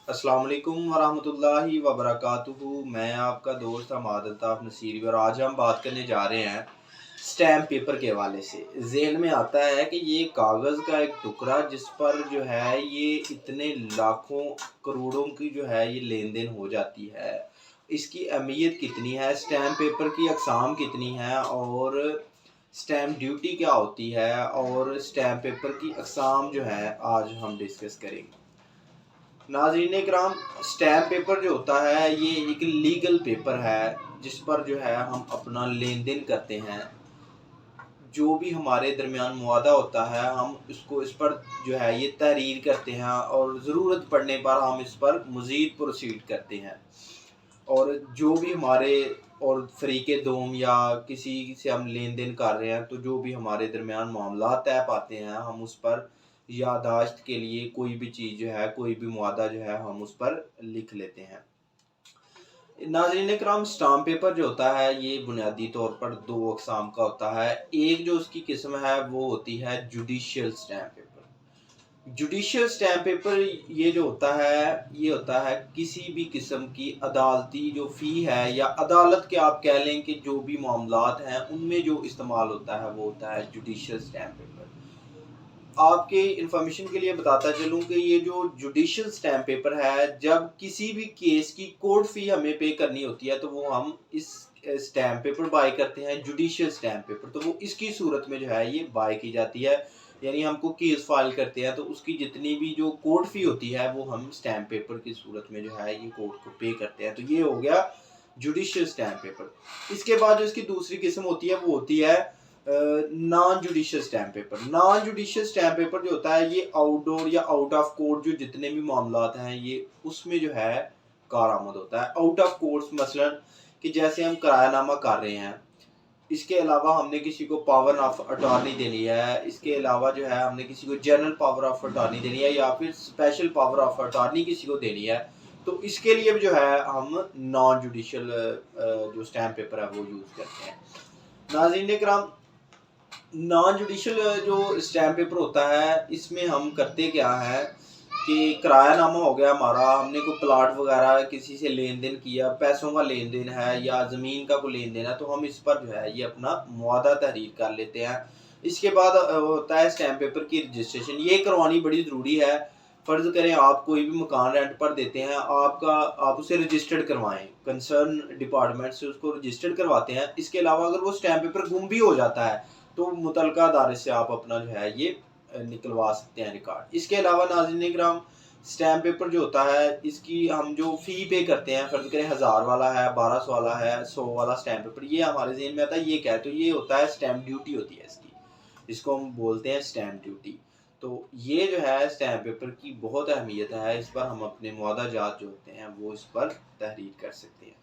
अस्सलाम वालेकुम वरहमतुल्लाहि वबरकातुहू। मैं आपका दोस्त हमाद अल्ताफ़ नसीरी और आज हम बात करने जा रहे हैं स्टैम्प पेपर के हवाले से। ज़हन में आता है कि ये कागज़ का एक टुकड़ा जिस पर जो है ये इतने लाखों करोड़ों की जो है ये लेन देन हो जाती है। इसकी अहमियत कितनी है, स्टैम्प पेपर की अक़साम कितनी हैं और स्टैम्प ड्यूटी क्या होती है और स्टैम्प पेपर की अक़साम जो है आज हम डिस्कस करेंगे। नाज़रीन इकराम, स्टैम्प पेपर जो होता है ये एक लीगल पेपर है जिस पर जो है हम अपना लेन देन करते हैं। जो भी हमारे दरमियान मुआदा होता है हम इसको इस पर जो है ये तहरीर करते हैं और ज़रूरत पड़ने पर हम इस पर मज़ीद प्रोसीड करते हैं। और जो भी हमारे और फ़रीक़े दोम या किसी से हम लेन देन कर रहे हैं तो जो भी हमारे दरमियान मामलात तय पाते हैं हम उस पर याददाश्त के लिए कोई भी चीज़ जो है, कोई भी मुआदा जो है हम उस पर लिख लेते हैं। नाज़रीन इकराम, स्टाम्प पेपर जो होता है ये बुनियादी तौर पर दो अक़साम का होता है। एक जो उसकी किस्म है वो होती है judicial stamp paper. Judicial stamp paper ये जो होता है ये होता है किसी भी किस्म की अदालती जो फ़ी है या अदालत के आप कह लें कि जो भी मामलात हैं उनमें जो इस्तेमाल होता है वो होता है जुडिशियल स्टैम्प पेपर। आपके इंफॉर्मेशन के लिए बताता चलूँ कि ये जो जुडिशियल स्टैम्प पेपर है, जब किसी भी केस की कोर्ट फ़ी हमें पे करनी होती है तो वो हम इस स्टैम्प पेपर बाय करते हैं, जुडिशियल स्टैम्प पेपर। तो वो इसकी सूरत में जो है ये बाय की जाती है। यानी हमको केस फाइल करते हैं तो उसकी जितनी भी जो कोर्ट फ़ी होती है वो हम स्टैम्प पेपर की सूरत में जो है ये कोर्ट को पे करते हैं। तो ये हो गया जुडिशियल स्टैम्प पेपर। इसके बाद जो इसकी दूसरी किस्म होती है वो होती है non judicial stamp paper. Non judicial stamp paper जो होता है ये आउटडोर या आउट ऑफ कोर्ट जो जितने भी मामलात हैं ये उसमें जो है कारआमद होता है। आउट ऑफ कोर्ट्स मसलन कि जैसे हम किरायानामा कर रहे हैं, इसके अलावा हमने किसी को पावर ऑफ अटॉर्नी देनी है, इसके अलावा जो है हमने किसी को जनरल पावर ऑफ अटॉर्नी देनी है या फिर स्पेशल पावर ऑफ अटॉर्नी किसी को देनी है, तो इसके लिए भी जो है हम नॉन जुडिशियल जो स्टैम्प पेपर है वो यूज़ करते हैं। नाज़रीन इकराम, नॉन जुडिशियल जो स्टैम्प पेपर होता है इसमें हम करते क्या है कि किरायानामा हो गया हमारा, हमने कोई प्लाट वगैरह किसी से लेन देन किया, पैसों का लेन देन है या ज़मीन का कोई लेन देन है तो हम इस पर जो है ये अपना मुआदा तहरीर कर लेते हैं। इसके बाद होता है स्टैम्प पेपर की रजिस्ट्रेशन। ये करवानी बड़ी ज़रूरी है। फ़र्ज़ करें आप कोई भी मकान रेंट पर देते हैं, आप उसे रजिस्टर्ड करवाएं, कंसर्न डिपार्टमेंट से उसको रजिस्टर्ड करवाते हैं। इसके अलावा अगर वो स्टैम्प पेपर गुम भी हो जाता है तो मुतलका अदारे से आप अपना जो है ये निकलवा सकते हैं रिकॉर्ड। इसके अलावा नाज़रीन इकराम, स्टैम्प पेपर जो होता है इसकी हम जो फ़ी पे करते हैं, फ़र्ज़ करें 1000 वाला है, 1200 वाला है, 100 वाला स्टैम्प पेपर, ये हमारे ज़हन में आता है ये क्या है, तो ये होता है स्टैम्प ड्यूटी होती है इसकी, इसको हम बोलते हैं स्टैम्प ड्यूटी। तो ये जो है स्टैम्प पेपर की बहुत अहमियत है, इस पर हम अपने मुआदा जात जो होते हैं वो इस पर तहरीर कर सकते हैं।